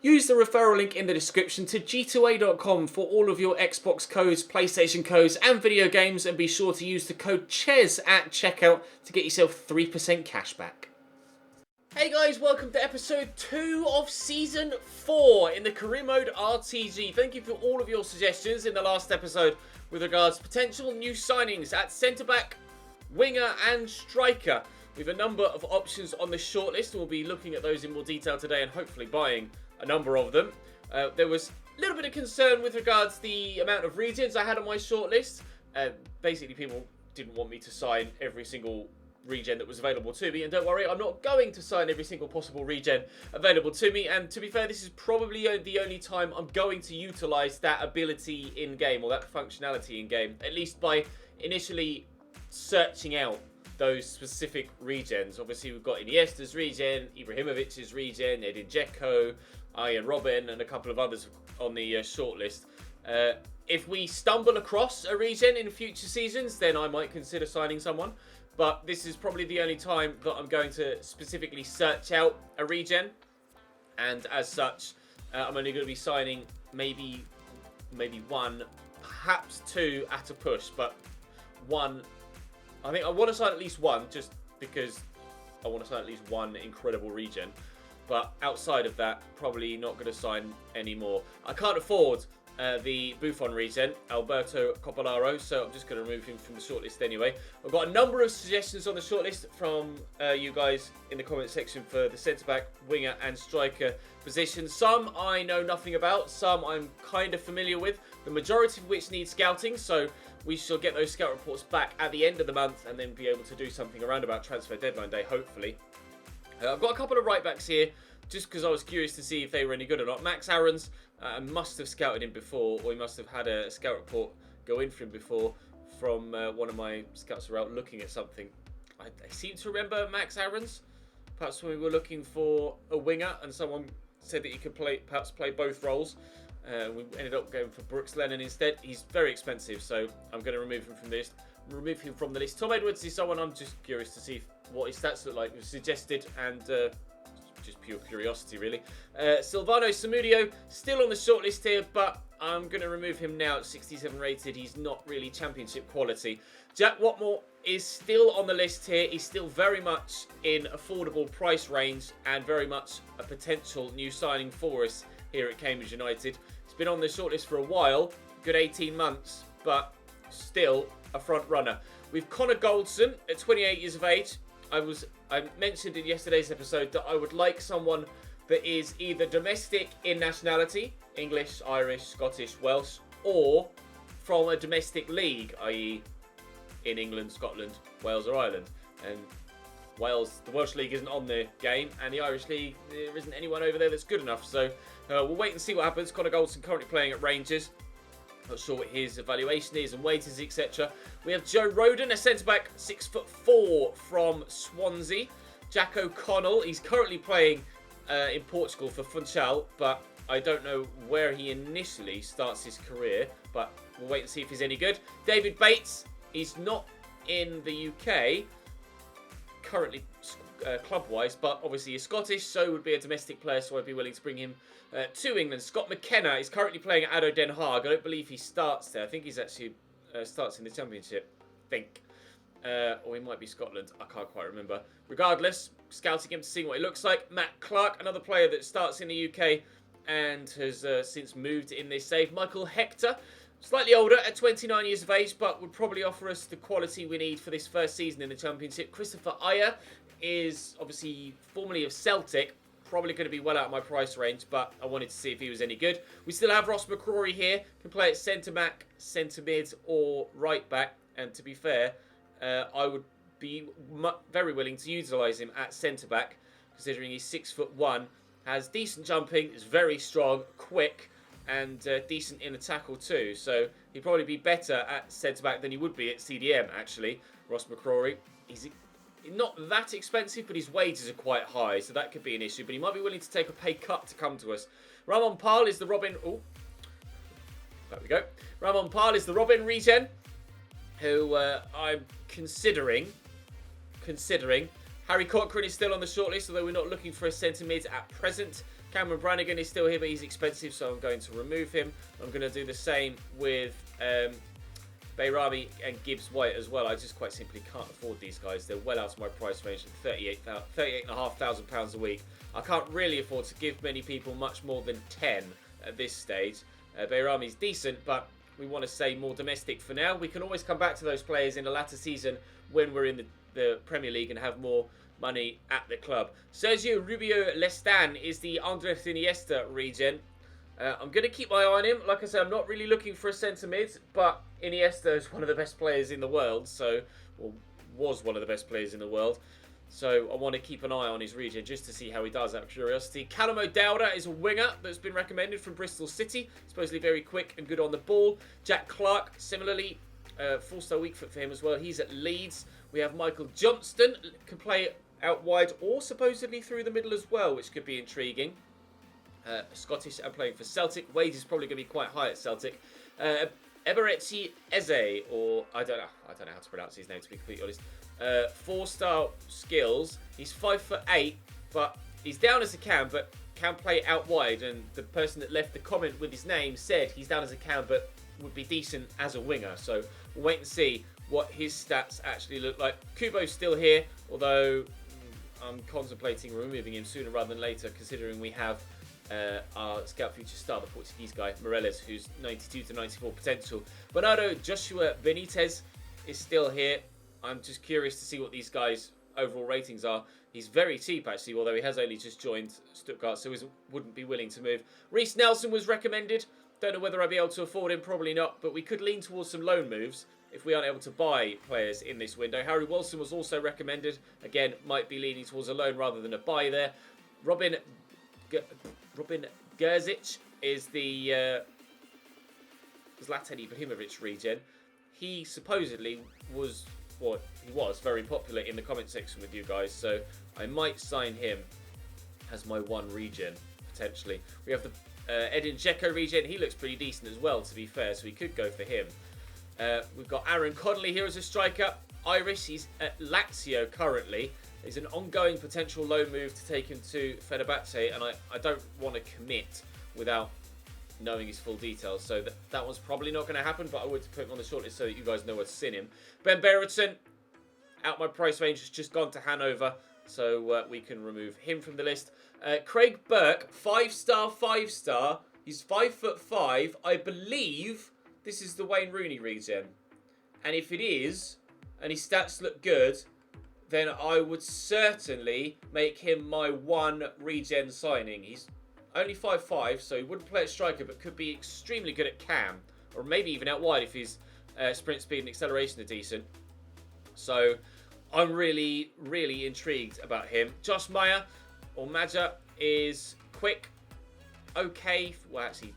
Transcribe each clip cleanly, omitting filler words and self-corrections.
Use the referral link in the description to g2a.com for all of your Xbox codes, PlayStation codes and video games, and be sure to use the code CHES at checkout to get yourself 3% cash back. Hey guys, welcome to episode 2 of season 4 in the career mode RTG. Thank you for all of your suggestions in the last episode with regards to potential new signings at centre-back, winger and striker. We have a number of options on the shortlist, and we'll be looking at those in more detail today and hopefully buying a number of them. There was a little bit of concern with regards to the amount of regions I had on my shortlist. Basically, people didn't want me to sign every single regen that was available to me, and don't worry, I'm not going to sign every single possible regen available to me. And to be fair, this is probably the only time I'm going to utilise that ability in game, or that functionality in game, at least by initially searching out those specific regens. Obviously, we've got Iniesta's regen, Ibrahimovic's regen, Edin Dzeko, Arjen Robben, and a couple of others on the shortlist. If we stumble across a regen in future seasons, then I might consider signing someone. But this is probably the only time that I'm going to specifically search out a regen. And as such, I'm only going to be signing maybe one, perhaps two at a push. But one, I think I want to sign at least one, just because I want to sign at least one incredible regen. But outside of that, probably not going to sign any more. I can't afford the Buffon regen, Alberto Copolaro, so I'm just going to remove him from the shortlist anyway. I've got a number of suggestions on the shortlist from you guys in the comment section for the centre-back, winger and striker positions. Some I know nothing about, some I'm kind of familiar with, the majority of which need scouting, so we shall get those scout reports back at the end of the month and then be able to do something around about transfer deadline day, hopefully. I've got a couple of right-backs here, just because I was curious to see if they were any good or not. Max Aarons, I must have scouted him before, or he must have had a scout report go in for him before from one of my scouts who were out looking at something. I seem to remember Max Aarons, perhaps when we were looking for a winger, and someone said that he could perhaps play both roles. We ended up going for Brooks Lennon instead. He's very expensive, so I'm going to remove him from the list. Tom Edwards is someone I'm just curious to see what his stats look like. It was suggested, and just pure curiosity, really. Silvano Samudio, still on the shortlist here, but I'm going to remove him now at 67 rated. He's not really championship quality. Jack Watmore is still on the list here. He's still very much in affordable price range and very much a potential new signing for us here at Cambridge United. He's been on the shortlist for a while, good 18 months, but still a front runner. We've Connor Goldson at 28 years of age. I mentioned in yesterday's episode that I would like someone that is either domestic in nationality, English, Irish, Scottish, Welsh, or from a domestic league, i.e. in England, Scotland, Wales or Ireland. And Wales, the Welsh league isn't on the game, and the Irish league, there isn't anyone over there that's good enough. So we'll wait and see what happens. Connor Goldson currently playing at Rangers. Not sure what his evaluation is and weight is, etc. We have Joe Rodon, a centre-back, 6'4" from Swansea. Jack O'Connell, he's currently playing in Portugal for Funchal, but I don't know where he initially starts his career, but we'll wait and see if he's any good. David Bates, he's not in the UK currently club-wise, but obviously he's Scottish, so would be a domestic player, so I'd be willing to bring him to England. Scott McKenna is currently playing at ADO Den Haag. I don't believe he starts there. I think he's actually starts in the Championship, I think. Or he might be Scotland. I can't quite remember. Regardless, scouting him to see what he looks like. Matt Clark, another player that starts in the UK and has since moved in this save. Michael Hector, slightly older at 29 years of age, but would probably offer us the quality we need for this first season in the Championship. Christopher Ayer is obviously formerly of Celtic, probably going to be well out of my price range, but I wanted to see if he was any good. We still have Ross McCrory here, can play at centre-back, centre-mid or right-back, and to be fair, I would be very willing to utilise him at centre-back, considering he's 6'1", has decent jumping, is very strong, quick, and decent in a tackle too. So he'd probably be better at centre-back than he would be at CDM, actually, Ross McCrory. He's not that expensive, but his wages are quite high, so that could be an issue. But he might be willing to take a pay cut to come to us. Ramon Pal is the Robin... Oh, there we go. Ramon Pal is the Robin regen, who I'm considering. Harry Cochrane is still on the shortlist, although we're not looking for a centre mid at present. Cameron Brannigan is still here, but he's expensive, so I'm going to remove him. I'm going to do the same with Bayrami and Gibbs White as well. I just quite simply can't afford these guys. They're well out of my price range at £38,500 a week. I can't really afford to give many people much more than 10 at this stage. Bayrami's decent, but we want to stay more domestic for now. We can always come back to those players in the latter season when we're in the Premier League and have more money at the club. Sergio Rubio Lestan is the Andres Iniesta regen. I'm going to keep my eye on him. Like I said, I'm not really looking for a centre mid, but Iniesta is one of the best players in the world, or was one of the best players in the world. So I want to keep an eye on his regen just to see how he does out of curiosity. Callum O'Dowda is a winger that's been recommended from Bristol City. Supposedly very quick and good on the ball. Jack Clark, similarly, 4-star weak foot for him as well. He's at Leeds. We have Michael Johnston, can play out wide or supposedly through the middle as well, which could be intriguing. Scottish and playing for Celtic. Wage is probably going to be quite high at Celtic. Eberechi Eze, or I don't know how to pronounce his name, to be completely honest. 4-star skills. He's 5'8", but he's down as a cam, but can play out wide. And the person that left the comment with his name said he's down as a cam, but would be decent as a winger. So we'll wait and see what his stats actually look like. Kubo's still here, although I'm contemplating removing him sooner rather than later, considering we have our Scout Future star, the Portuguese guy, Morelos, who's 92 to 94 potential. Bernardo Joshua Benitez is still here. I'm just curious to see what these guys' overall ratings are. He's very cheap, actually, although he has only just joined Stuttgart, so he wouldn't be willing to move. Reece Nelson was recommended. Don't know whether I'd be able to afford him, probably not, but we could lean towards some loan moves if we aren't able to buy players in this window. Harry Wilson was also recommended. Again, might be leaning towards a loan rather than a buy there. Robin Gerzic is the Zlatan Ibrahimovic regen. He supposedly was very popular in the comment section with you guys, so I might sign him as my one regen, potentially. We have the Edin Dzeko regen. He looks pretty decent as well, to be fair, so we could go for him. We've got Aaron Connolly here as a striker. Irish, he's at Lazio currently. There's an ongoing potential loan move to take him to Fenerbahce, and I don't want to commit without knowing his full details. So that one's probably not going to happen, but I would put him on the shortlist so that you guys know what's seen him. Ben Berretton, out my price range, has just gone to Hanover, so we can remove him from the list. Craig Burke, 5-star. He's 5'5". I believe this is the Wayne Rooney regen. And if it is, and his stats look good, then I would certainly make him my one regen signing. He's only 5'5", so he wouldn't play at striker, but could be extremely good at cam, or maybe even out wide if his sprint speed and acceleration are decent. So I'm really, really intrigued about him. Josh Meyer, or Maja, is quick, okay, well actually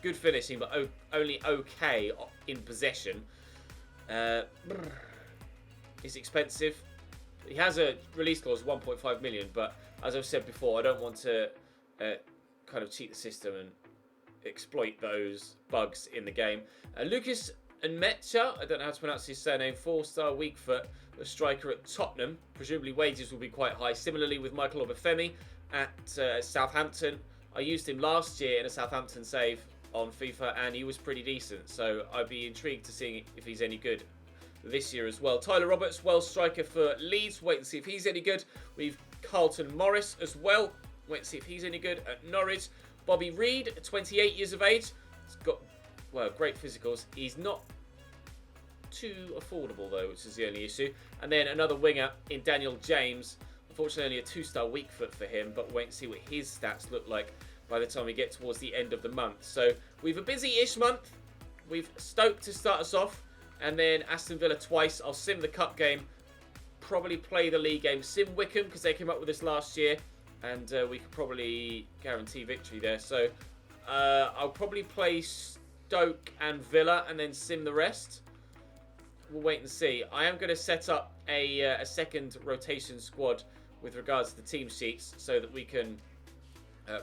good finishing, but only okay in possession. It's expensive. He has a release clause of 1.5 million, but as I've said before, I don't want to kind of cheat the system and exploit those bugs in the game. Lucas Nmecha, I don't know how to pronounce his surname, 4-star weak foot, a striker at Tottenham. Presumably wages will be quite high. Similarly with Michael Obafemi at Southampton. I used him last year in a Southampton save on FIFA, and he was pretty decent. So I'd be intrigued to see if he's any good this year as well. Tyler Roberts, Welsh striker for Leeds. Wait and see if he's any good. We've Carlton Morris as well. Wait and see if he's any good at Norwich. Bobby Reed, 28 years of age. He's got, well, great physicals. He's not too affordable though, which is the only issue. And then another winger in Daniel James. Unfortunately, only a 2-star weak foot for him, but wait and see what his stats look like by the time we get towards the end of the month. So we've a busy-ish month. We've Stoke to start us off, and then Aston Villa twice. I'll sim the cup game, probably play the league game, sim Wickham because they came up with this last year, and we could probably guarantee victory there. So I'll probably play Stoke and Villa and then sim the rest. We'll wait and see. I am going to set up a second rotation squad with regards to the team sheets so that we can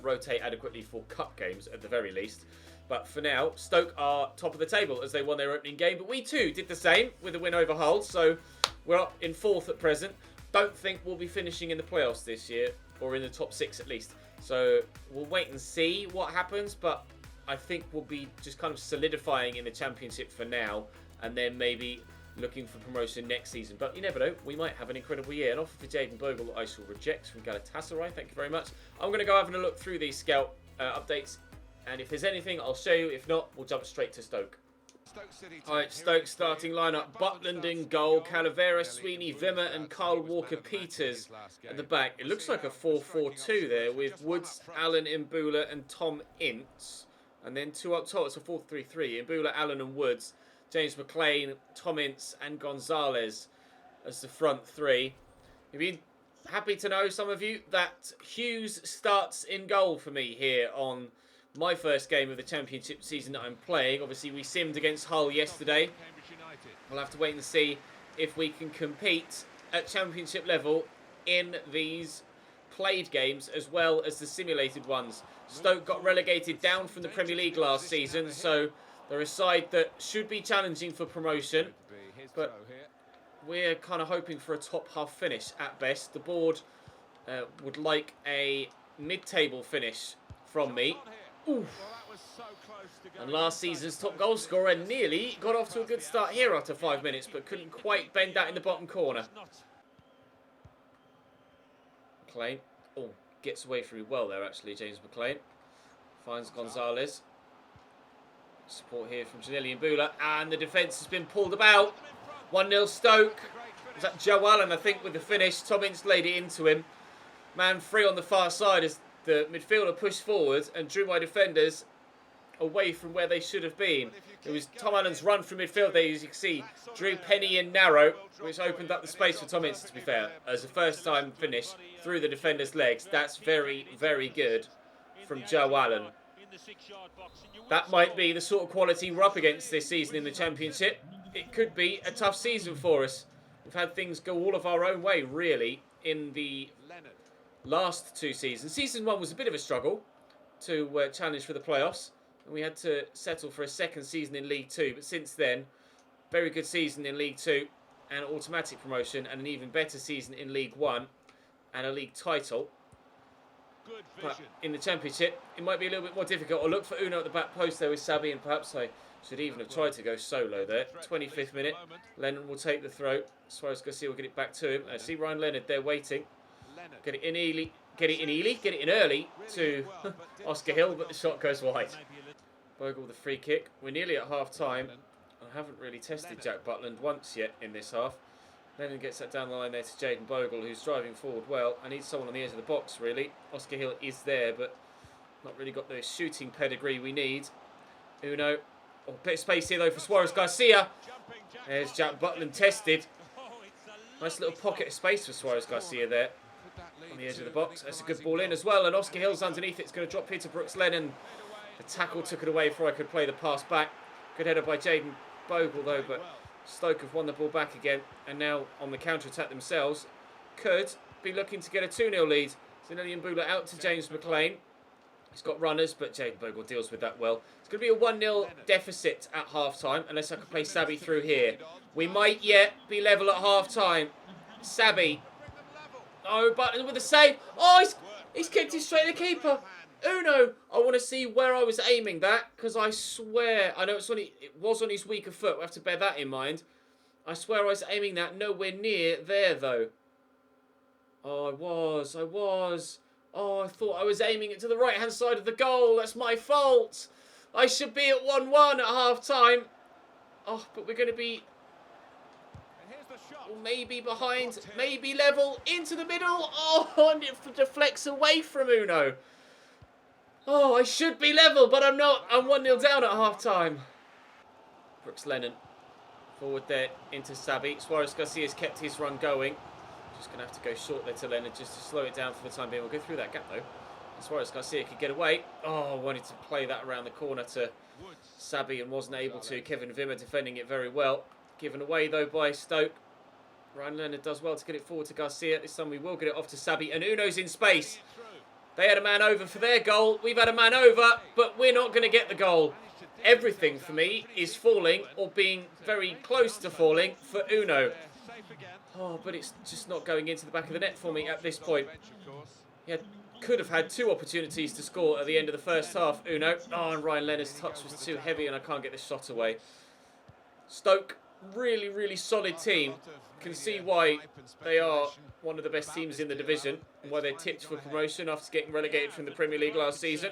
rotate adequately for cup games at the very least. But for now, Stoke are top of the table as they won their opening game. But we too did the same with a win over Hull. So we're up in 4th at present. Don't think we'll be finishing in the playoffs this year, or in the top 6 at least. So we'll wait and see what happens, but I think we'll be just kind of solidifying in the Championship for now, and then maybe looking for promotion next season. But you never know, we might have an incredible year. An offer for Jayden Bogle I shall reject from Galatasaray. Thank you very much. I'm going to go having a look through these scout updates, and if there's anything, I'll show you. If not, we'll jump straight to Stoke. Alright, Stoke starting lineup. Butland in goal, Calavera, Sweeney, Vimmer and Carl Walker-Peters at the back. It looks like a 4-4-2 there with Woods, Allen, Imbula and Tom Ince. And then two up top, it's a 4-3-3. Imbula, Allen and Woods. James McLean, Tom Ince and Gonzalez as the front three. You'd be happy to know, some of you, that Hughes starts in goal for me here on my first game of the Championship season that I'm playing. Obviously, we simmed against Hull yesterday. We'll have to wait and see if we can compete at Championship level in these played games as well as the simulated ones. Stoke got relegated down from the Premier League last season, so they're a side that should be challenging for promotion, but we're kind of hoping for a top half finish at best. The board would like a mid-table finish from me. Oof. And last season's top goal scorer nearly got off to a good start here after 5 minutes, but couldn't quite bend that in the bottom corner. McLean. Oh, gets away from me well there actually, James McLean. Finds Gonzalez. Support here from Janelli and Bula, and the defence has been pulled about. 1-0 Stoke. Was that Joe Allen, I think, with the finish? Tom Ince laid it into him. Man free on the far side as the midfielder pushed forward and drew my defenders away from where they should have been. It was Tom Allen's run from midfield there, as you can see. Drew Penny in narrow, which opened up the space for Tom Ince, to be fair. As a first-time finish through the defender's legs. That's very, very good from Joe Allen. That might be the sort of quality we're up against this season in the Championship. It could be a tough season for us. We've had things go all of our own way, really, in the last two seasons. Season 1 was a bit of a struggle to challenge for the playoffs, and we had to settle for a second season in League 2. But since then, very good season in League 2 and automatic promotion, and an even better season in League 1 and a league title. But in the Championship, it might be a little bit more difficult. I'll look for Uno at the back post there with Sabi, and perhaps I should even have tried to go solo there. 25th minute, Lennon will take the throw. Suarez Garcia will get it back to him. I see Ryan Leonard there waiting. Get it in Ely. Get it in early to Oscar Hill, but the shot goes wide. Bogle the free kick. We're nearly at half time. I haven't really tested Jack Butland once yet in this half. Lennon gets that down the line there to Jayden Bogle, who's driving forward well. I need someone on the edge of the box, really. Oscar Hill is there, but not really got the shooting pedigree we need. Uno. Oh, bit of space here, though, for Suarez Garcia. There's Jack Butland tested. Nice little pocket of space for Suarez Garcia there on the edge of the box. That's a good ball in as well, and Oscar Hill's underneath. It's going to drop here to Brooks Lennon. The tackle took it away before I could play the pass back. Good header by Jayden Bogle, though, but Stoke have won the ball back again, and now on the counter-attack themselves could be looking to get a 2-0 lead. Zinelli Mbula out to James McLean. He's got runners, but Jayden Bogle deals with that well. It's going to be a 1-0 deficit at half-time, unless I can play Sabi through here. We might yet be level at half-time. Sabi. Oh, Button with a save. Oh, he's kicked it straight at the keeper. Uno. I want to see where I was aiming that, because I swear, I know it was on his weaker foot. We have to bear that in mind. I swear I was aiming that nowhere near there, though. Oh, I was. Oh, I thought I was aiming it to the right-hand side of the goal. That's my fault. I should be at 1-1 at half-time. Oh, but we're going to be maybe behind, maybe level, into the middle. Oh, and it deflects away from Uno. Oh, I should be level, but I'm not. I'm 1-0 down at half-time. Brooks Lennon. Forward there into Sabi. Suarez Garcia's kept his run going. Just going to have to go short there to Leonard just to slow it down for the time being. We'll go through that gap, though. Suarez Garcia could get away. Oh, I wanted to play that around the corner to Sabi and wasn't able to. Kevin Vimmer defending it very well. Given away, though, by Stoke. Ryan Leonard does well to get it forward to Garcia. This time we will get it off to Sabi. And Uno's in space. They had a man over for their goal. We've had a man over, but we're not going to get the goal. Everything for me is falling or being very close to falling for Uno. Oh, but it's just not going into the back of the net for me at this point. He had could have had 2 opportunities to score at the end of the first half. Uno. Oh, and Ryan Leonard's touch was too heavy and I can't get this shot away. Stoke, really, really solid team. Can see why they are one of the best teams in the division and why they're tipped for promotion after getting relegated from the Premier League last season.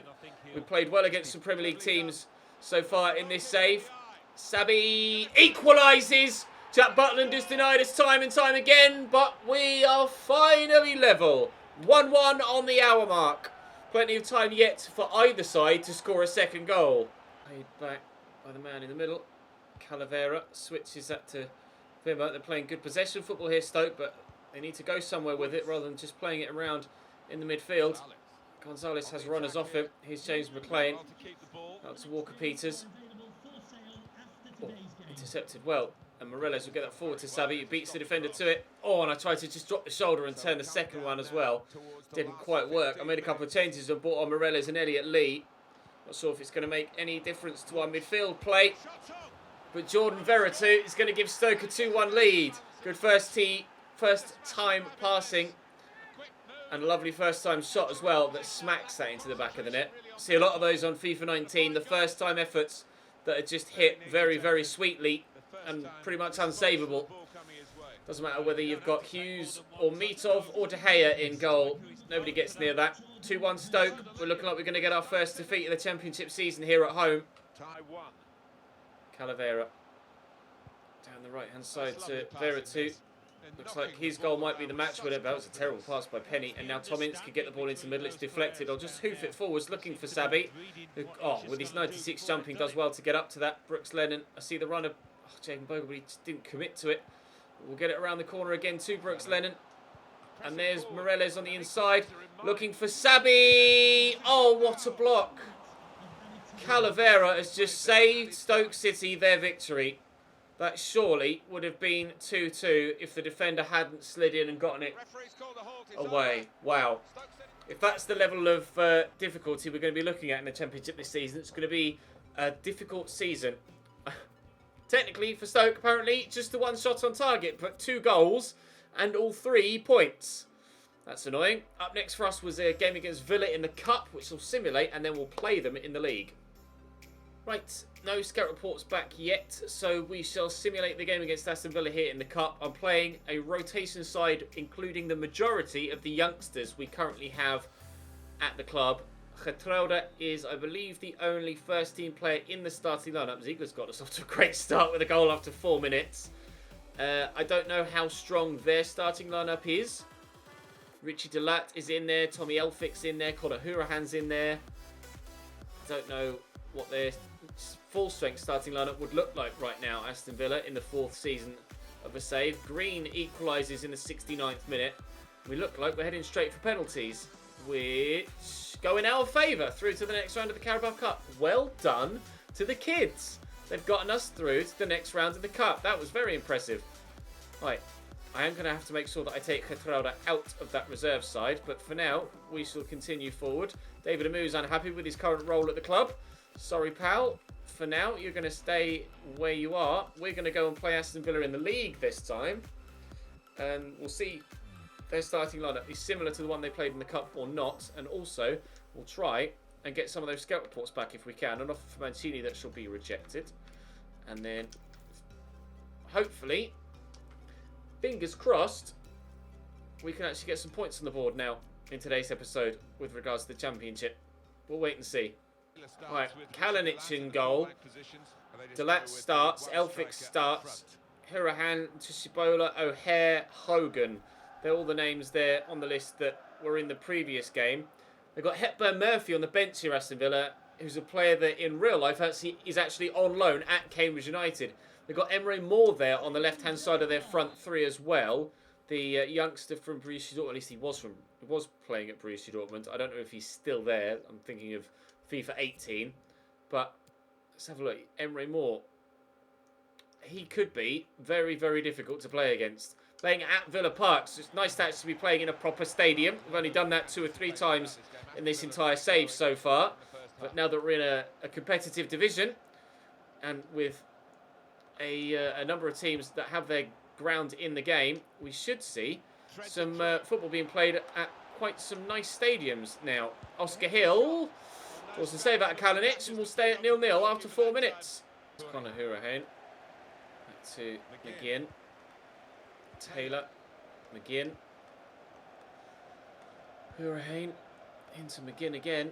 We played well against some Premier League teams so far in this save. Sabi equalises. Jack Butland has denied us time and time again, but we are finally level. 1-1 on the hour mark. Plenty of time yet for either side to score a second goal. Paid back by the man in the middle. Calavera switches that to Vimmer. They're playing good possession football here, Stoke, but they need to go somewhere with it rather than just playing it around in the midfield. Gonzalez has runners off him. Here's James McLean. Out to Walker Peters. Oh, intercepted well. And Morelos will get that forward to Sabi. He beats the defender to it. Oh, and I tried to just drop the shoulder and turn the second one as well. Didn't quite work. I made a couple of changes and brought on Morelos and Elliot Lee. Not sure if it's going to make any difference to our midfield play. But Jordan Veretout is going to give Stoke a 2-1 lead. Good first time passing. And a lovely first time shot as well that smacks that into the back of the net. See a lot of those on FIFA 19. The first time efforts that are just hit very, very sweetly and pretty much unsavable. Doesn't matter whether you've got Hughes or Mitov or De Gea in goal. Nobody gets near that. 2-1 Stoke. We're looking like we're going to get our first defeat of the Championship season here at home. Calavera. Down the right-hand side to Veretout. Looks like his goal might be the match winner. That was a terrible pass by Penny. And now Tom Ince could get the ball into the middle. It's deflected. I'll just hoof it forwards looking for Sabi. Who, with his 96 jumping, does well to get up to that. Brooks Lennon. I see the runner. Jaden Bogle, but he just didn't commit to it. We'll get it around the corner again to Brooks Lennon. And there's Morelos on the inside. Looking for Sabi. Oh, what a block. Calavera has just saved Stoke City their victory. That surely would have been 2-2 if the defender hadn't slid in and gotten it away. Wow. If that's the level of difficulty we're going to be looking at in the Championship this season, it's going to be a difficult season. Technically, for Stoke, apparently, just the 1 shot on target, but 2 goals and all 3 points. That's annoying. Up next for us was a game against Villa in the Cup, which we'll simulate, and then we'll play them in the league. Right, no scout reports back yet, so we shall simulate the game against Aston Villa here in the Cup. I'm playing a rotation side, including the majority of the youngsters we currently have at the club. Getrauda is, I believe, the only first-team player in the starting lineup. Ziegler's got us off to a great start with a goal after 4 minutes. I don't know how strong their starting lineup is. Richie Delat is in there. Tommy Elphick's in there. Conor Hurahan's in there. Don't know what their full-strength starting lineup would look like right now. Aston Villa in the 4th season of a save. Green equalises in the 69th minute. We look like we're heading straight for penalties, which go in our favour through to the next round of the Carabao Cup. Well done to the kids. They've gotten us through to the next round of the Cup. That was very impressive. Right, I am going to have to make sure that I take Getrauda out of that reserve side, but for now, we shall continue forward. David Amu's unhappy with his current role at the club. Sorry, pal. For now, you're going to stay where you are. We're going to go and play Aston Villa in the league this time, and we'll see their starting lineup is similar to the one they played in the Cup or not. And also, we'll try and get some of those scout reports back if we can. An offer for Mancini that shall be rejected. And then, hopefully, fingers crossed, we can actually get some points on the board now in today's episode with regards to the Championship. We'll wait and see. Right, Kalinic in goal. Delat starts. Elphick starts. Hurahan, Tshibola, O'Hare, Hogan. They're all the names there on the list that were in the previous game. They've got Hepburn Murphy on the bench here, Aston Villa, who's a player that in real life is actually on loan at Cambridge United. They've got Emre Moore there on the left-hand side of their front 3 as well. The youngster from Borussia Dortmund, at least he was playing at Borussia Dortmund. I don't know if he's still there. I'm thinking of FIFA 18. But let's have a look. Emre Moore. He could be very, very difficult to play against. Playing at Villa Park, so it's nice to actually be playing in a proper stadium. We've only done that 2 or 3 times in this entire save so far. But now that we're in a competitive division, and with a number of teams that have their ground in the game, we should see some football being played at quite some nice stadiums now. Oscar Hill draws the save out of Kalinic, and we'll stay at 0-0 after 4 minutes. It's Conor Hourihane. Back to McGinn. Taylor. McGinn. Hourihane. Into McGinn again.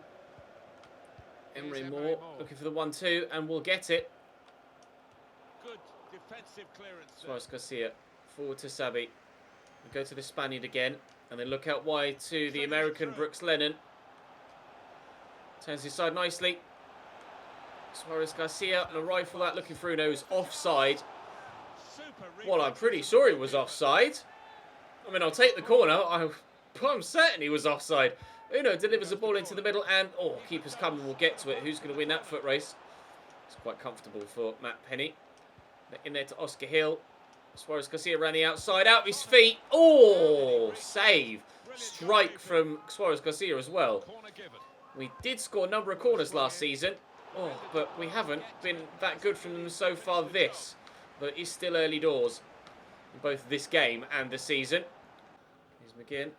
Emery Moore looking for the 1-2, and we'll get it. Good defensive clearance. Suarez Garcia. Forward to Sabi. We go to the Spaniard again. And then look out wide to the American Brooks Lennon. Turns his side nicely. Suarez Garcia and a rifle that looking through nose offside. Well, I'm pretty sure he was offside. I mean, I'll take the corner. I'm certain he was offside. Uno delivers the ball into the middle and, keeper's coming. We'll get to it. Who's going to win that foot race? It's quite comfortable for Matt Penny. In there to Oscar Hill. Suarez Garcia around the outside, out his feet. Oh, save. Strike from Suarez Garcia as well. We did score a number of corners last season. But we haven't been that good from them so far this. But it's still early doors in both this game and the season. Here's McGinn.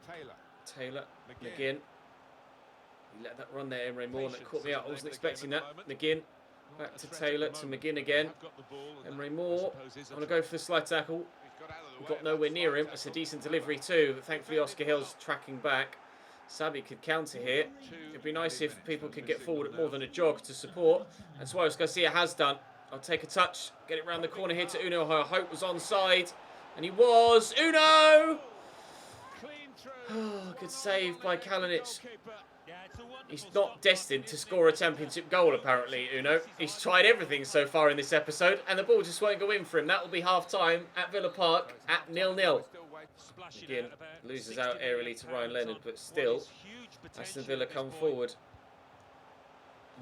Taylor. McGinn. He let that run there, Emery Moore. That caught me out. I wasn't expecting that. McGinn. Back to Taylor, to McGinn again. Emery Moore. I'm going to go for the slide tackle. We got nowhere near him. It's a decent delivery too. But thankfully, Oscar Hill's tracking back. Sabi could counter here. It'd be nice if people could get forward at more than a jog to support. And Suarez Garcia has done. I'll take a touch. Get it round the corner here to Uno, who I hope was onside. And he was. Uno! Oh, good save by Kalinic. He's not destined to score a championship goal, apparently, Uno. He's tried everything so far in this episode, and the ball just won't go in for him. That will be half-time at Villa Park at 0-0. Again, loses out aerially to Ryan Leonard, but still, Aston Villa come forward.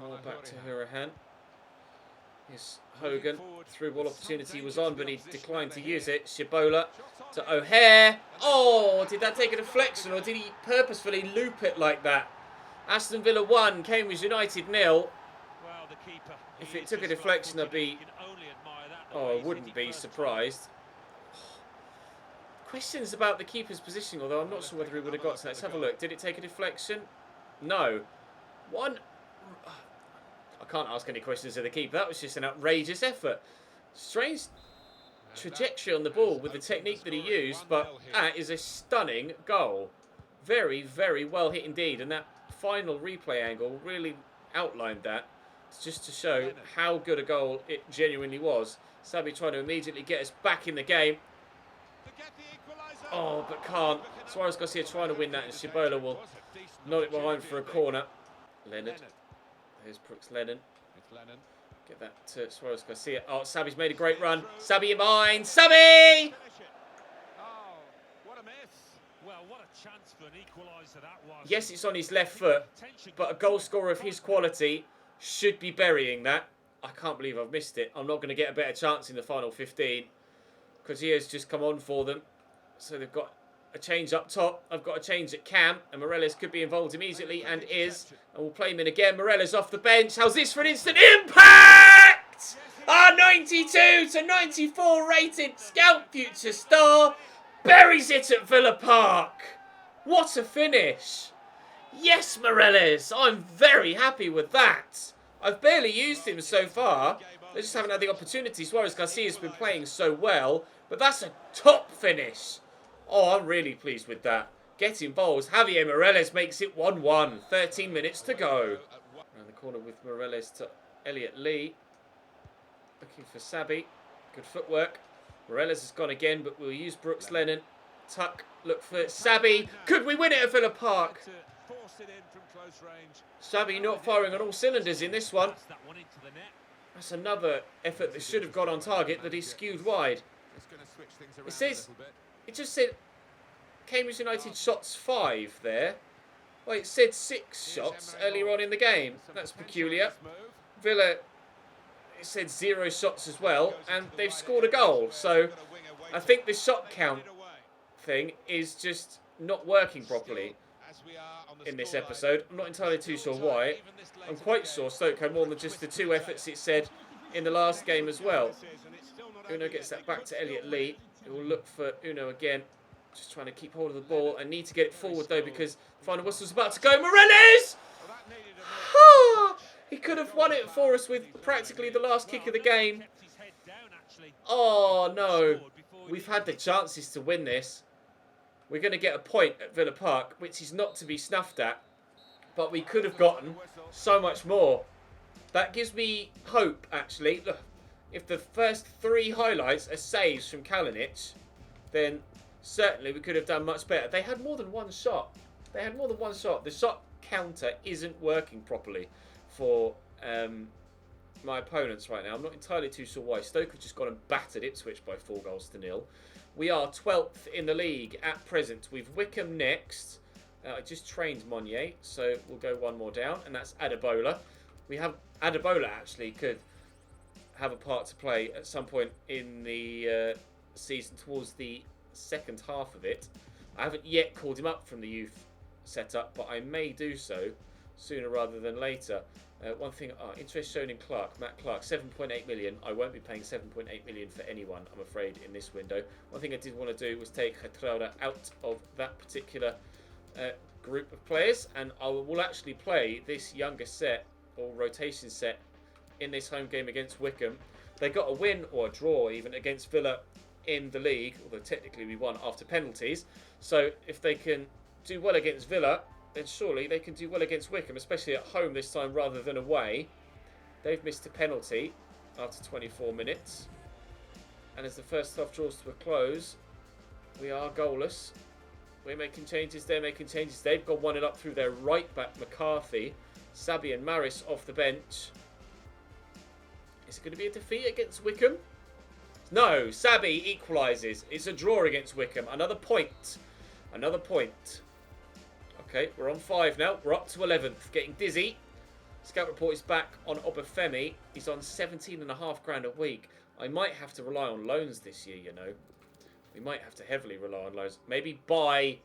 More back to Hourihane. Here's Hogan. Through ball opportunity was on, but he declined to use it. Shibola to O'Hare. Oh, did that take a deflection, or did he purposefully loop it like that? Aston Villa 1, Cambridge United 0. If it took a deflection, I'd be... I wouldn't be surprised. Questions about the keeper's position, although I'm not sure whether he would have got to that. Let's have a look. Did it take a deflection? No. I can't ask any questions of the keeper. That was just an outrageous effort. Strange trajectory on the ball with the technique that he used, but that is a stunning goal. Very, very well hit indeed, and that final replay angle really outlined that, just to show how good a goal it genuinely was. Sabi trying to immediately get us back in the game. Oh, but can't. Suarez Garcia trying to win that, and Shibola will nod it behind for a corner. Leonard. Here's Brooks Lennon. Get that to Suarez Garcia. Oh, Sabi's made a great run. Sabi in behind. Sabi! Yes, it's on his left foot, but a goal scorer of his quality should be burying that. I can't believe I've missed it. I'm not going to get a better chance in the final 15 because he has just come on for them. So they've got a change up top. I've got a change at Cam, and Morelos could be involved immediately and is. And we'll play him in again. Morelos off the bench. How's this for an instant impact? 92 to 94 rated Scout Future Star buries it at Villa Park. What a finish. Yes, Morelos. I'm very happy with that. I've barely used him so far. They just haven't had the opportunity. Suarez Garcia's been playing so well, but that's a top finish. Oh, I'm really pleased with that. Getting balls. Javier Morelos makes it 1-1. 13 minutes to go. Around the corner with Morelos to Elliot Lee. Looking for Sabi. Good footwork. Morelos has gone again, but we'll use Brooks Lennon. Tuck. Look for Sabi. Could we win it at Villa Park? Sabi not firing on all cylinders in this one. That's another effort that should have gone on target, that he skewed wide. It just said Cambridge United shots 5 there. Well, it said 6 shots earlier on in the game. That's peculiar. Villa, it said 0 shots as well, and they've scored a goal. So I think the shot count thing is just not working properly in this episode. I'm not entirely too sure why. I'm quite sure Stoke had more than just the 2 efforts it said in the last game as well. Uno gets that back to Elliot Lee. He will look for Uno again. Just trying to keep hold of the ball. I need to get it forward, though, because the final whistle's about to go. Morelos! Well, that needed a Ah! He could have won it for us with practically the last kick of the game. kept his head down, actually. Oh, no. We've had the chances to win this. We're going to get a point at Villa Park, which is not to be snuffed at. But we could have gotten so much more. That gives me hope, actually. Look, if the first 3 highlights are saves from Kalinic, then certainly we could have done much better. They had more than one shot. The shot counter isn't working properly for my opponents right now. I'm not entirely too sure why. Stoke have just gone and battered Ipswich by 4-0. We are 12th in the league at present. We've Wickham next. I just trained Monnier, so we'll go one more down, and that's Adebola. We have Adebola actually could have a part to play at some point in the season towards the second half of it. I haven't yet called him up from the youth setup, but I may do so sooner rather than later. One thing, interest shown in Matt Clark, 7.8 million. I won't be paying 7.8 million for anyone, I'm afraid, in this window. One thing I did want to do was take Hatrauda out of that particular group of players, and I will actually play this younger set or rotation set in this home game against Wickham. They got a win or a draw even against Villa in the league, although technically we won after penalties. So if they can do well against Villa, then surely they can do well against Wickham, especially at home this time rather than away. They've missed a penalty after 24 minutes. And as the first half draws to a close, we are goalless. We're making changes, they're making changes. They've got 1-0 up through their right back, McCarthy. Sabi and Maris off the bench. Is it going to be a defeat against Wickham? No, Sabi equalises. It's a draw against Wickham. Another point. Okay, we're on 5 now. We're up to 11th. Getting dizzy. Scout report is back on Obafemi. He's on 17.5 grand a week. I might have to rely on loans this year, you know. We might have to heavily rely on loans. Maybe buy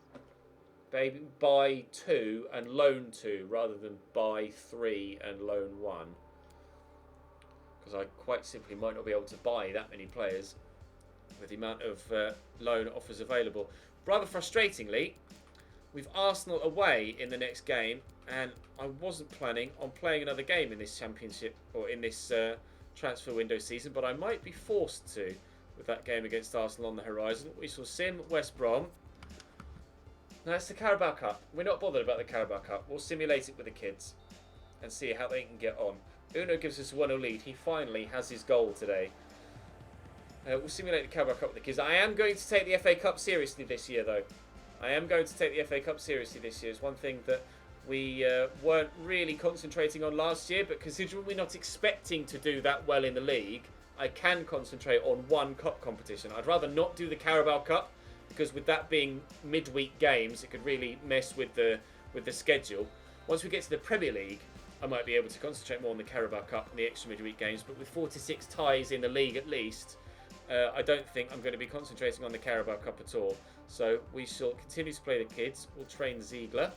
2 and loan 2 rather than buy 3 and loan 1. Because I quite simply might not be able to buy that many players with the amount of loan offers available. Rather frustratingly, we've Arsenal away in the next game, and I wasn't planning on playing another game in this championship or in this transfer window season, but I might be forced to with that game against Arsenal on the horizon. We shall sim West Brom. Now it's the Carabao Cup. We're not bothered about the Carabao Cup. We'll simulate it with the kids and see how they can get on. Uno gives us a 1-0 lead. He finally has his goal today. We'll simulate the Carabao Cup with the kids. I am going to take the FA Cup seriously this year, though. It's one thing that we weren't really concentrating on last year, but considering we're not expecting to do that well in the league, I can concentrate on one cup competition. I'd rather not do the Carabao Cup, because with that being midweek games, it could really mess with the schedule. Once we get to the Premier League, I might be able to concentrate more on the Carabao Cup and the extra midweek games, but with 46 ties in the league at least, I don't think I'm going to be concentrating on the Carabao Cup at all. So we shall continue to play the kids. We'll train Ziegler,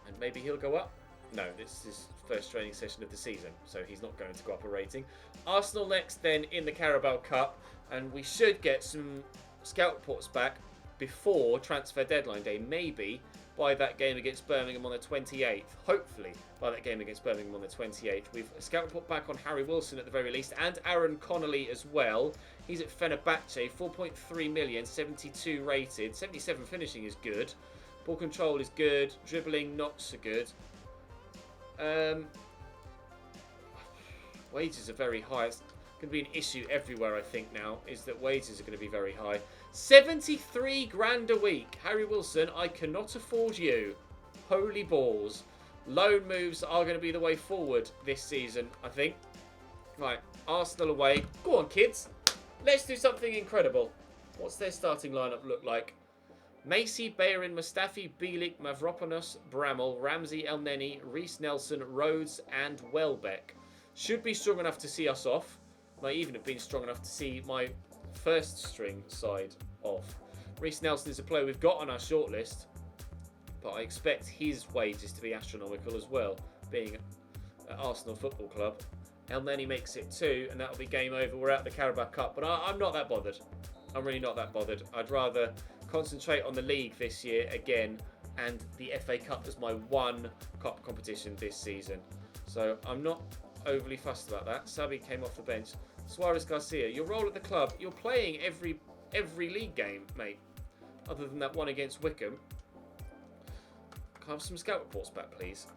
and maybe he'll go up. No, this is his first training session of the season, so he's not going to go up a rating. Arsenal next then in the Carabao Cup, and we should get some scout reports back before transfer deadline day, maybe by that game against Birmingham on the 28th. Hopefully by that game against Birmingham on the 28th. We've a scout report back on Harry Wilson at the very least, and Aaron Connolly as well. He's at Fenerbahce, 4.3 million, 72 rated, 77 finishing is good. Ball control is good, dribbling not so good. Wages are very high. It's going to be an issue everywhere, I think, now, is that wages are going to be very high. 73 grand a week. Harry Wilson, I cannot afford you. Holy balls. Loan moves are going to be the way forward this season, I think. Right, Arsenal away. Go on, kids. Let's do something incredible. What's their starting lineup look like? Macy, Bayern, Mustafi, Bielik, Mavropanos, Bramall, Ramsey, Elneny, Reece Nelson, Rhodes and Welbeck. Should be strong enough to see us off. Might even have been strong enough to see my first string side off. Reece Nelson is a player we've got on our shortlist, but I expect his wages to be astronomical as well, being at Arsenal Football Club. Elneny makes it 2, and that'll be game over. We're out the Carabao Cup, but I'm not that bothered. I'm really not that bothered. I'd rather concentrate on the league this year again, and the FA Cup is my one cup competition this season. So I'm not overly fussed about that. Sabi came off the bench. Suarez Garcia, your role at the club, you're playing every league game, mate. Other than that one against Wickham. Can I have some scout reports back, please?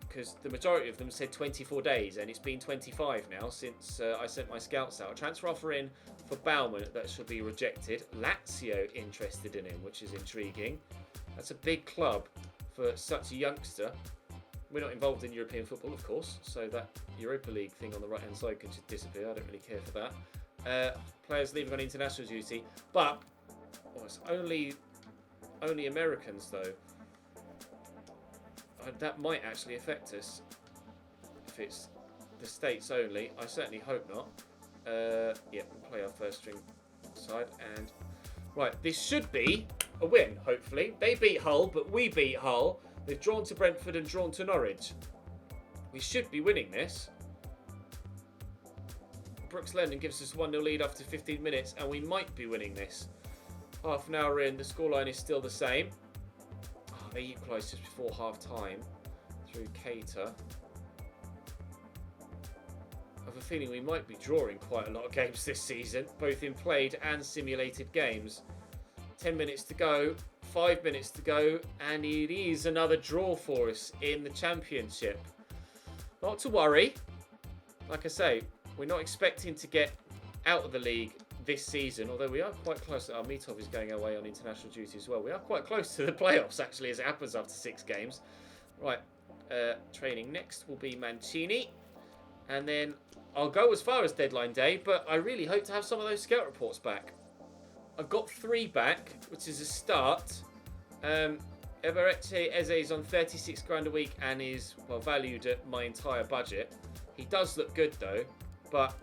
Because the majority of them said 24 days, and it's been 25 now since I sent my scouts out. A transfer offer in for Bauman that should be rejected. Lazio interested in him, which is intriguing. That's a big club for such a youngster. We're not involved in European football, of course, so that Europa League thing on the right-hand side could just disappear. I don't really care for that. Players leaving on international duty, but it's only Americans though. That might actually affect us if it's the States only. I certainly hope not. Yeah, we'll play our first string side. And right, this should be a win, hopefully. They beat Hull, but we beat Hull. They've drawn to Brentford and drawn to Norwich. We should be winning this. Brooks Lennon gives us 1-0 lead after 15 minutes, and we might be winning this. Half an hour in, the scoreline is still the same. They equalised just before half-time through Cater. I have a feeling we might be drawing quite a lot of games this season, both in played and simulated games. 10 minutes to go, 5 minutes to go, and it is another draw for us in the Championship. Not to worry. Like I say, we're not expecting to get out of the league this season, although we are quite close. Mitov is going away on international duty as well. We are quite close to the playoffs, actually, as it happens after 6 games. Right, training next will be Mancini. And then I'll go as far as deadline day, but I really hope to have some of those scout reports back. I've got 3 back, which is a start. Ebereche Eze is on 36 grand a week and is, well, valued at my entire budget. He does look good, though, but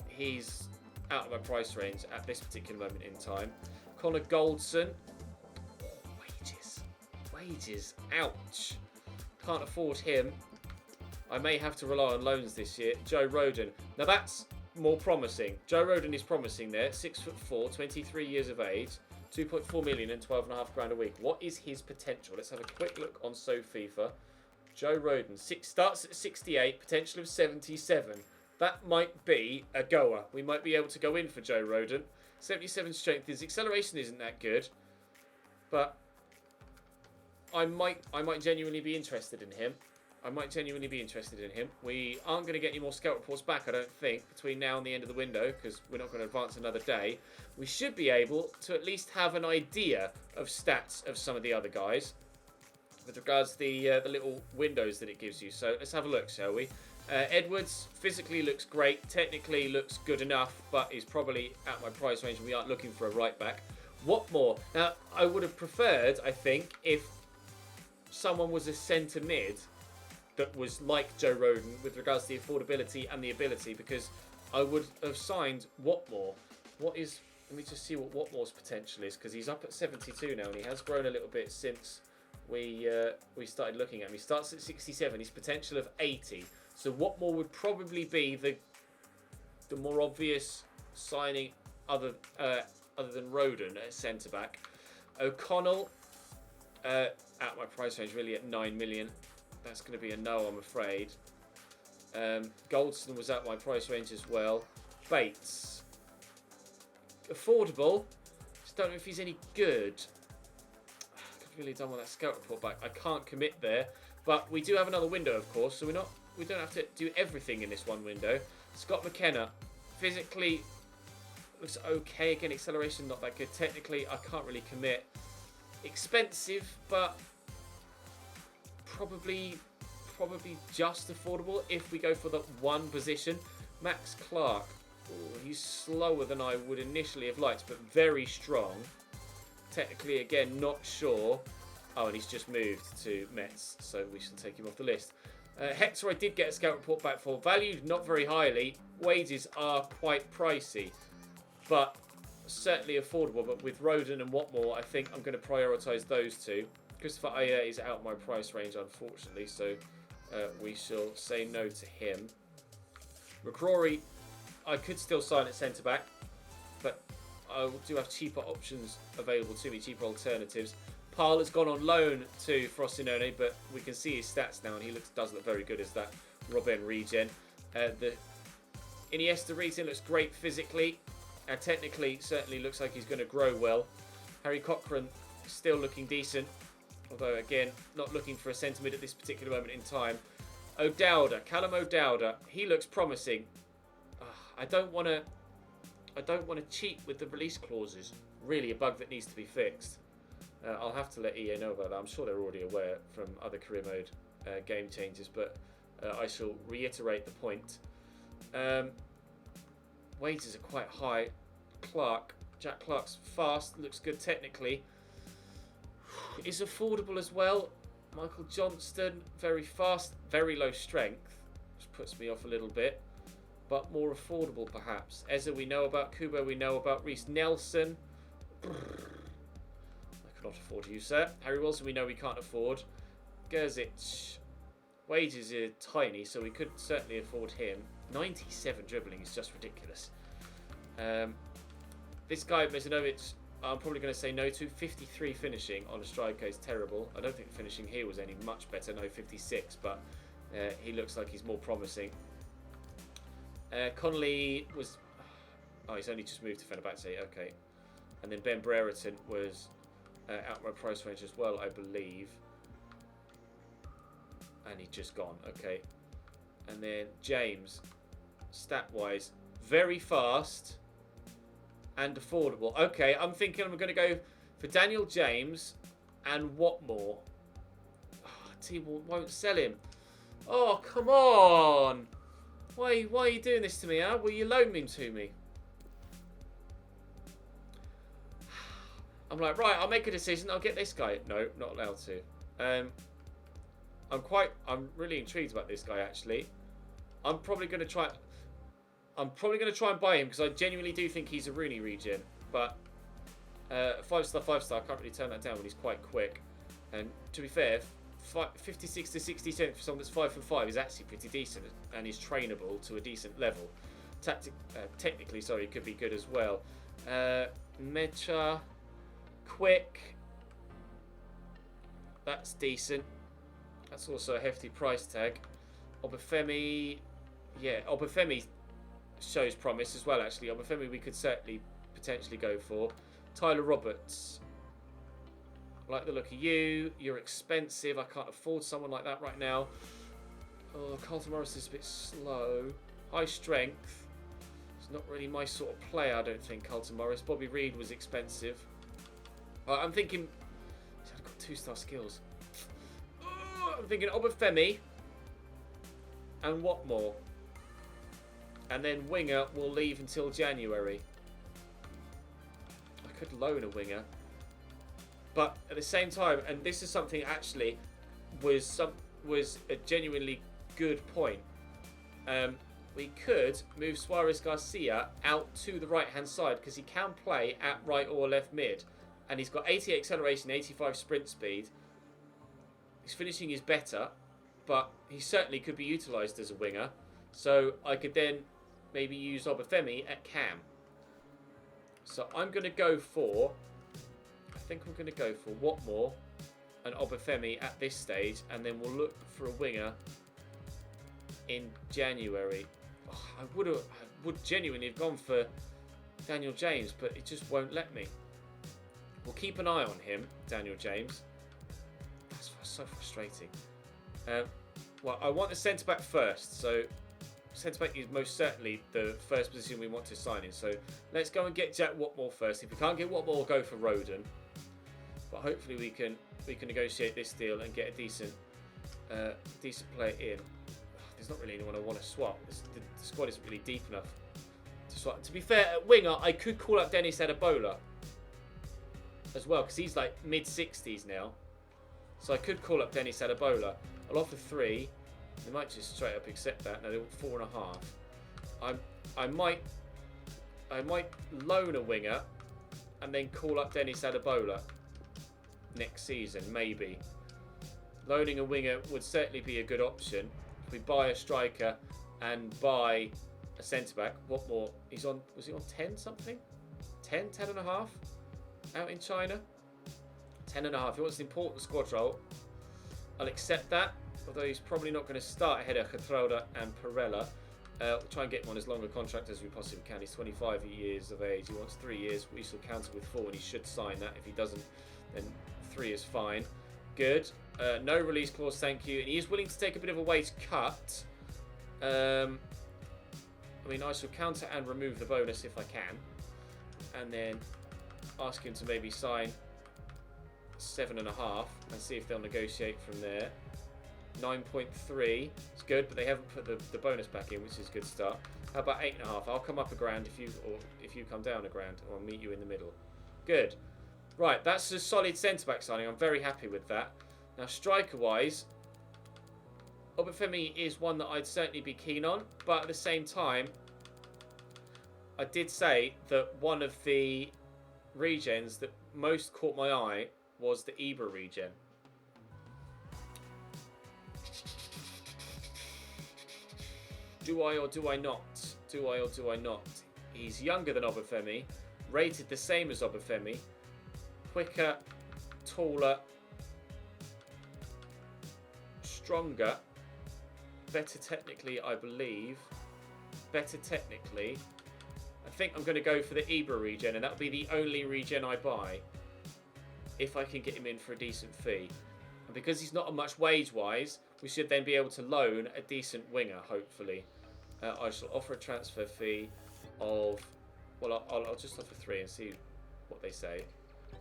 he's out of my price range at this particular moment in time. Connor Goldson. Wages. Ouch. Can't afford him. I may have to rely on loans this year. Joe Rodon. Now that's more promising. Joe Rodon is promising there. 6'4", 23 years of age, 2.4 million and 12.5 grand a week. What is his potential? Let's have a quick look on FIFA. Joe Rodon starts at 68, potential of 77. That might be a goer. We might be able to go in for Joe Rodon. 77 strength. His acceleration isn't that good, but I might genuinely be interested in him. We aren't going to get any more scout reports back, I don't think, between now and the end of the window, because we're not going to advance another day. We should be able to at least have an idea of stats of some of the other guys with regards to the little windows that it gives you. So let's have a look, shall we? Edwards physically looks great, technically looks good enough, but is probably at my price range and we aren't looking for a right back. What more? Now, I would have preferred, I think, if someone was a centre mid that was like Joe Rodon with regards to the affordability and the ability, because I would have signed Watmore. Let me just see what Watmore's potential is, because he's up at 72 now and he has grown a little bit since we started looking at him. He starts at 67, his potential of 80. So Watmore would probably be the more obvious signing other than Rodon at centre back. O'Connell at my price range, really at 9 million. That's going to be a no, I'm afraid. Goldston was at my price range as well. Bates, affordable. Just don't know if he's any good. I really don't want that scout report back. I can't commit there, but we do have another window, of course, so we don't have to do everything in this one window. Scott McKenna, physically looks okay. Again, acceleration not that good. Technically, I can't really commit. Expensive, but probably just affordable if we go for the one position. Max Clark. Ooh, he's slower than I would initially have liked, but very strong. Technically, again, not sure. Oh, and he's just moved to Mets, so we shall take him off the list. Hector, I did get a scout report back for. Valued not very highly. Wages are quite pricey, but certainly affordable. But with Rodon and Watmore, I think I'm going to prioritise those two. Christopher Ayer is out of my price range, unfortunately, so we shall say no to him. McCrory, I could still sign at centre-back, but I do have cheaper options available to me, cheaper alternatives. Parle has gone on loan to Frosinone, but we can see his stats now, and he does look very good as that Robben regen. The Iniesta regen looks great physically, and technically certainly looks like he's going to grow well. Harry Cochrane still looking decent, although again not looking for a centre mid at this particular moment in time. O'Dowda, Callum O'Dowda, he looks promising. I don't want to cheat with the release clauses. Really a bug that needs to be fixed. I'll have to let EA know about that. I'm sure they're already aware from other career mode game changes, but I shall reiterate the point. Wages are quite high. Jack Clark's fast, looks good technically. Is affordable as well. Michael Johnston, very fast, very low strength, which puts me off a little bit, but more affordable perhaps. Eza we know about, Kubo we know about, Reece Nelson. I cannot afford you, sir. Harry Wilson we know we can't afford. Gerzic, wages are tiny, so we could certainly afford him. 97 dribbling is just ridiculous. This guy, Mesinovic, I'm probably going to say no to. 53 finishing on a striker is terrible. I don't think the finishing here was any much better. No, 56, but he looks like he's more promising. Connolly was... Oh, he's only just moved to Fenerbahce. Okay. And then Ben Brereton was out my price range as well, I believe. And he's just gone. Okay. And then James, stat-wise, very fast and affordable. Okay, I'm thinking I'm going to go for Daniel James and Watmore. Oh, T-Ball won't sell him. Oh, come on. Why are you doing this to me, huh? Will you loan him to me? I'm like, right, I'll make a decision. I'll get this guy. No, not allowed to. I'm really intrigued about this guy, actually. I'm probably going to try and buy him because I genuinely do think he's a Rooney regen. But 5-star, I can't really turn that down when he's quite quick. And to be fair, 56 to 60 cents for someone that's 5 for 5 is actually pretty decent and is trainable to a decent level. Technically, sorry, could be good as well. Mecha, quick. That's decent. That's also a hefty price tag. Obafemi, yeah, Obafemi shows promise as well, actually. Obafemi we could certainly potentially go for. Tyler Roberts. I like the look of you. You're expensive. I can't afford someone like that right now. Oh, Carlton Morris is a bit slow. High strength. It's not really my sort of player, I don't think, Carlton Morris. Bobby Reed was expensive. I'm thinking... He's got 2-star skills. I'm thinking Obafemi and Watmore. And then winger will leave until January. I could loan a winger. But at the same time, and this is something actually was a genuinely good point. We could move Suarez Garcia out to the right-hand side because he can play at right or left mid. And he's got 88 acceleration, 85 sprint speed. His finishing is better, but he certainly could be utilised as a winger. So I could then maybe use Obafemi at cam. So I'm going to go for... I think I'm going to go for Watmore and Obafemi at this stage, and then we'll look for a winger in January. Oh, I would genuinely have gone for Daniel James, but it just won't let me. We'll keep an eye on him, Daniel James. That's so frustrating. Well, I want the centre-back first, so centre-back is most certainly the first position we want to sign in. So let's go and get Jack Watmore first. If we can't get Watmore, we'll go for Roden. But hopefully we can negotiate this deal and get a decent player in. There's not really anyone I want to swap. The squad isn't really deep enough to swap. To be fair, at winger, I could call up Dennis Adebola as well, because he's like mid-60s now. So I could call up Dennis Adebola. I'll offer 3. They might just straight up accept that. No, they want 4.5. I might loan a winger and then call up Dennis Adebola next season, maybe. Loaning a winger would certainly be a good option. If we buy a striker and buy a centre back, what more? Was he on 10 something? 10, 10 and a half out in China. 10 and a half. He wants an important squad role. I'll accept that, although he's probably not going to start ahead of Getrauda and Perella. We'll try and get him on as long a contract as we possibly can. He's 25 years of age. He wants 3 years. We shall counter with 4, and he should sign that. If he doesn't, then 3 is fine. Good. No release clause, thank you. And he is willing to take a bit of a wage cut. I mean, I shall counter and remove the bonus if I can. And then ask him to maybe sign 7.5 and see if they'll negotiate from there. 9.3 it's good, but they haven't put the bonus back in, which is a good start. How about 8.5? I'll come up a grand if you come down a grand, or I'll meet you in the middle. Good. Right, that's a solid centre-back signing. I'm very happy with that. Now, striker-wise, Obafemi is one that I'd certainly be keen on, but at the same time, I did say that one of the regens that most caught my eye was the Ibra regen. Do I or do I not? Do I or do I not? He's younger than Obafemi, rated the same as Obafemi, quicker, taller, stronger, better technically, I believe. Better technically. I think I'm going to go for the Ibra regen, and that'll be the only regen I buy if I can get him in for a decent fee. And because he's not much wage-wise, we should then be able to loan a decent winger, hopefully. I shall offer a transfer fee of... Well, I'll just offer 3 and see what they say.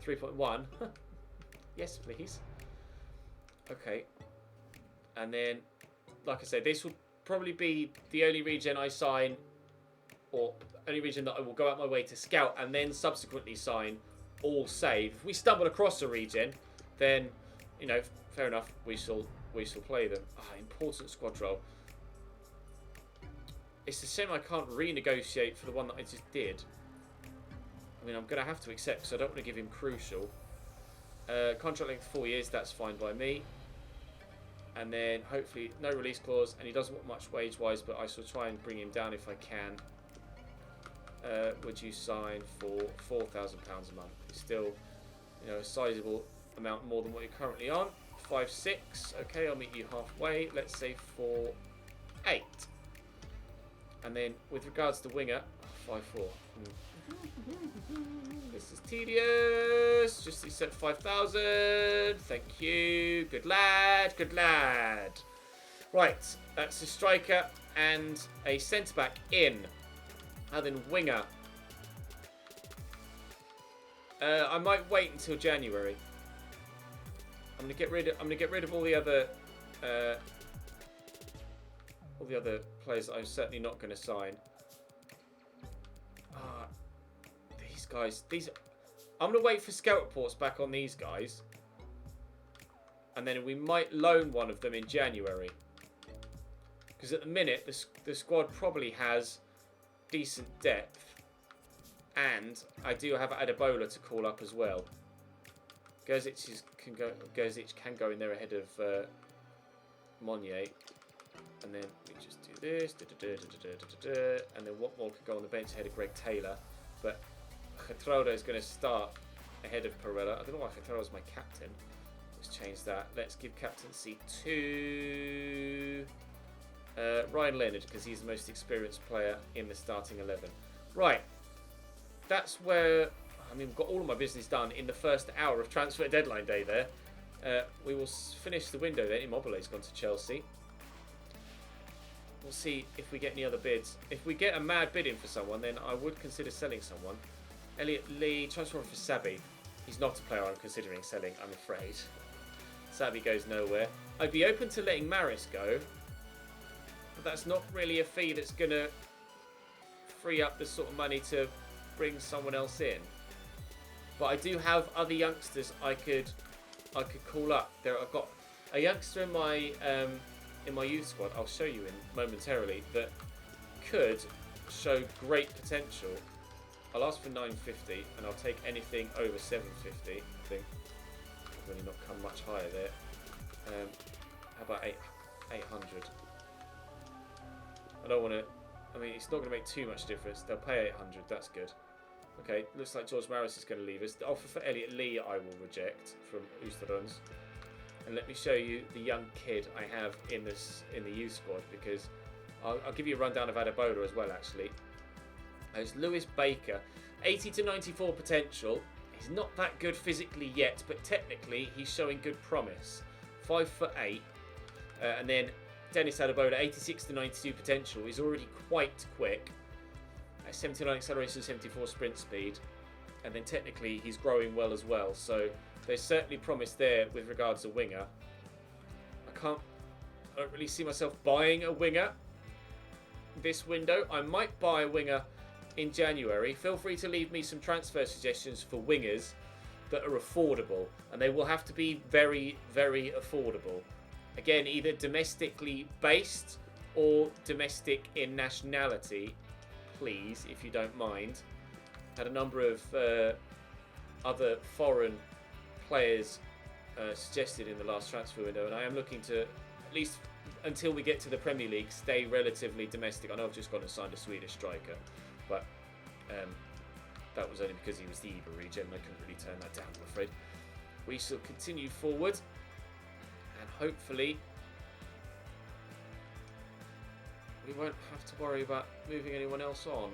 3.1. Yes, please. Okay. And then, like I said, this will probably be the only regen I sign, or only regen that I will go out my way to scout and then subsequently sign all save. If we stumble across a regen, then, you know, fair enough, we shall play them. Important squad role. It's a shame I can't renegotiate for the one that I just did. I mean, I'm going to have to accept because I don't want to give him crucial. Contract length 4 years, that's fine by me. And then hopefully no release clause, and he doesn't want much wage-wise, but I shall try and bring him down if I can. Would you sign for £4,000 a month? It's still, you know, a sizable amount more than what you're currently on. 5.6. Okay, I'll meet you halfway. Let's say 4.8. And then with regards to winger, 5.4. This is tedious. Just accept 5,000. Thank you. Good lad. Good lad. Right, that's a striker and a centre back in. And then winger. I might wait until January. I'm gonna get rid of all the other players that I'm certainly not going to sign. These guys. I'm going to wait for scout reports back on these guys, and then we might loan one of them in January. Because at the minute, the squad probably has decent depth, and I do have Adebola to call up as well. Gerzic can go in there ahead of Monnier. And then we just do this, and then Watmore could go on the bench ahead of Greg Taylor. But Getrauda is going to start ahead of Perella. I don't know why Getrauda is my captain. Let's change that. Let's give captaincy to Ryan Leonard, because he's the most experienced player in the starting 11. Right, that's where... I mean, we've got all of my business done in the first hour of transfer deadline day there. We will finish the window then. Immobile's gone to Chelsea. We'll see if we get any other bids. If we get a mad bid in for someone, then I would consider selling someone. Elliot Lee, transfer for Sabi. He's not a player I'm considering selling, I'm afraid. Sabi goes nowhere. I'd be open to letting Maris go, but that's not really a fee that's going to free up the sort of money to bring someone else in. But I do have other youngsters I could call up. I've got a youngster in my youth squad, I'll show you in momentarily, that could show great potential. I'll ask for 950 and I'll take anything over 750. I think I've really not come much higher there. How about 800? I don't want to. I mean, it's not going to make too much difference. They'll pay 800. That's good. Okay, looks like George Maris is going to leave us. The offer for Elliot Lee I will reject from Oosterhuns. And let me show you the young kid I have in the youth squad, because I'll give you a rundown of Adebayo as well, actually. It's Lewis Baker, 80 to 94 potential. He's not that good physically yet, but technically he's showing good promise. 5'8", and then Dennis Adebayo, 86 to 92 potential. He's already quite quick. 79 acceleration, 74 sprint speed, and then technically he's growing well as well. So there's certainly promise there with regards to winger. I don't really see myself buying a winger this window. I might buy a winger in January. Feel free to leave me some transfer suggestions for wingers that are affordable, and they will have to be very, very affordable. Again, either domestically based or domestic in nationality, please, if you don't mind. Had a number of other foreign players suggested in the last transfer window, and I am looking to, at least until we get to the Premier League, stay relatively domestic. I know I've just gone and signed a Swedish striker, but that was only because he was the Eber region. I couldn't really turn that down, I'm afraid. We shall continue forward, and hopefully we won't have to worry about moving anyone else on.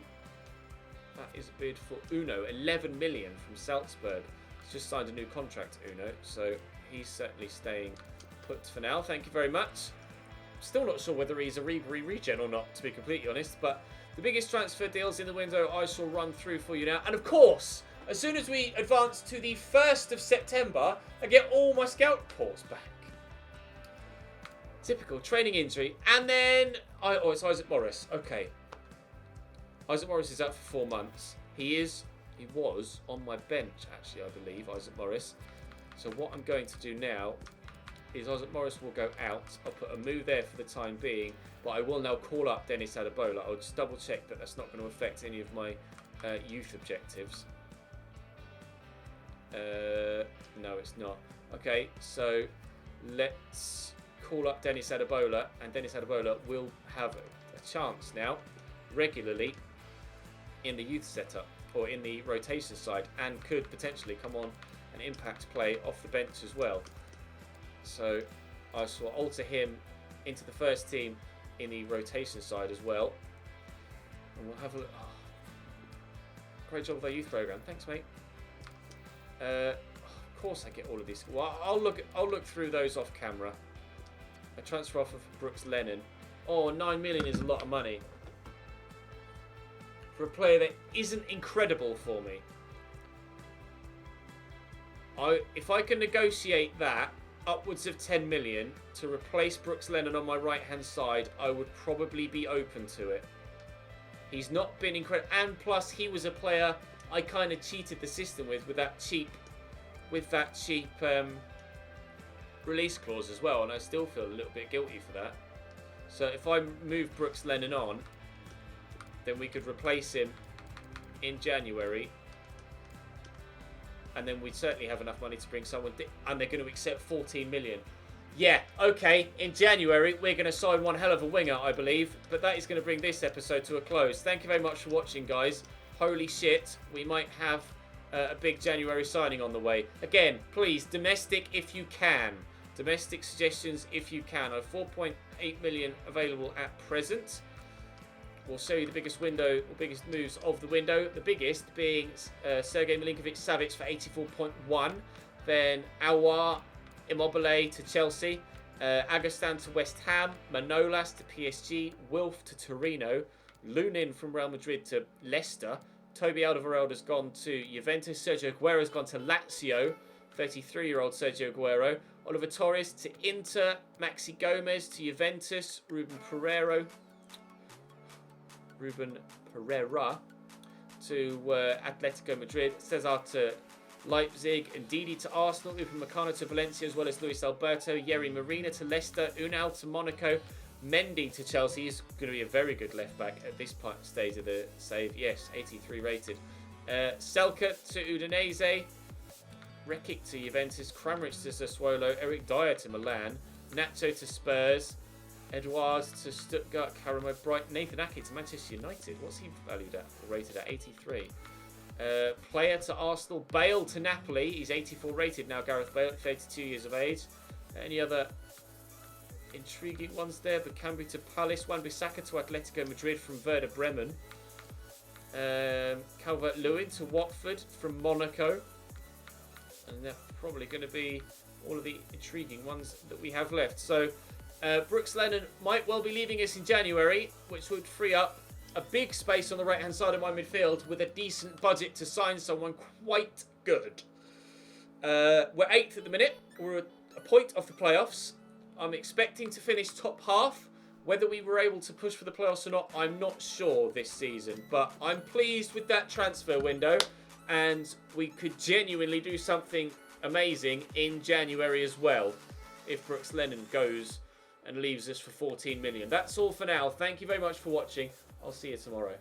That is a bid for Uno, 11 million from Salzburg. He's just signed a new contract, Uno, so he's certainly staying put for now. Thank you very much. Still not sure whether he's a Ribery regen or not, to be completely honest, but the biggest transfer deals in the window I shall run through for you now. And of course, as soon as we advance to the 1st of September, I get all my scout reports back. Typical training injury. And then, it's Isaac Morris. Okay. Isaac Morris is out for 4 months. He was on my bench, actually, I believe, Isaac Morris. So what I'm going to do now is Isaac Morris will go out. I'll put a move there for the time being, but I will now call up Dennis Adebayo. I'll just double check that that's not going to affect any of my youth objectives. No, it's not. Okay, so let's call up Dennis Adebayo, and Dennis Adebayo will have a chance now regularly in the youth setup or in the rotation side, and could potentially come on and impact play off the bench as well. So I shall alter him into the first team in the rotation side as well, and we'll have a look. Oh, great job with our youth program, thanks, mate. Of course, I get all of these. Well, I'll look through those off camera. A transfer offer for Brooks Lennon. Oh, 9 million is a lot of money for a player that isn't incredible for me. If I can negotiate that upwards of 10 million to replace Brooks Lennon on my right hand side, I would probably be open to it. He's not been incredible, and plus he was a player I kind of cheated the system with that cheap release clause as well, and I still feel a little bit guilty for that. So if I move Brooks Lennon on, then we could replace him in January, and then we'd certainly have enough money to bring someone, and they're going to accept 14 million. Yeah, okay, in January we're going to sign one hell of a winger, I believe, but that is going to bring this episode to a close. Thank you very much for watching, guys. Holy shit, we might have a big January signing on the way. Again, please, domestic if you can. Domestic suggestions if you can. I have 4.8 million available at present. We'll show you the biggest window, or biggest moves of the window. The biggest being Sergei Milinkovic-Savic for 84.1. Then Aouar Immobile to Chelsea. Agustin to West Ham. Manolas to PSG. Wilf to Torino. Lunin from Real Madrid to Leicester. Toby Alderweireld's gone to Juventus. Sergio Aguero's gone to Lazio. 33-year-old Sergio Aguero. Oliver Torres to Inter. Maxi Gomez to Juventus. Ruben Pereira to Atletico Madrid. Cesar to Leipzig. Ndidi to Arsenal. Upamecano to Valencia, as well as Luis Alberto. Yerry Marina to Leicester. Unal to Monaco. Mendy to Chelsea. He's going to be a very good left back at this stage of the save. Yes, 83 rated. Selke to Udinese. Rekic to Juventus. Kramaric to Sassuolo. Eric Dyer to Milan. Nacho to Spurs. Edouard to Stuttgart. Karamo Brighton. Nathan Ake to Manchester United. What's he valued at or rated at? 83. Player to Arsenal, Bale to Napoli. He's 84 rated now, Gareth Bale, 32 years of age. Any other intriguing ones there? Bakambu to Palace, Wan-Bissaka to Atletico Madrid from Werder Bremen. Calvert-Lewin to Watford from Monaco. And they're probably going to be all of the intriguing ones that we have left. So Brooks Lennon might well be leaving us in January, which would free up a big space on the right-hand side of my midfield with a decent budget to sign someone quite good. We're 8th at the minute. We're a point off the playoffs. I'm expecting to finish top half. Whether we were able to push for the playoffs or not, I'm not sure this season. But I'm pleased with that transfer window. And we could genuinely do something amazing in January as well if Brooks Lennon goes and leaves us for 14 million. That's all for now. Thank you very much for watching. I'll see you tomorrow.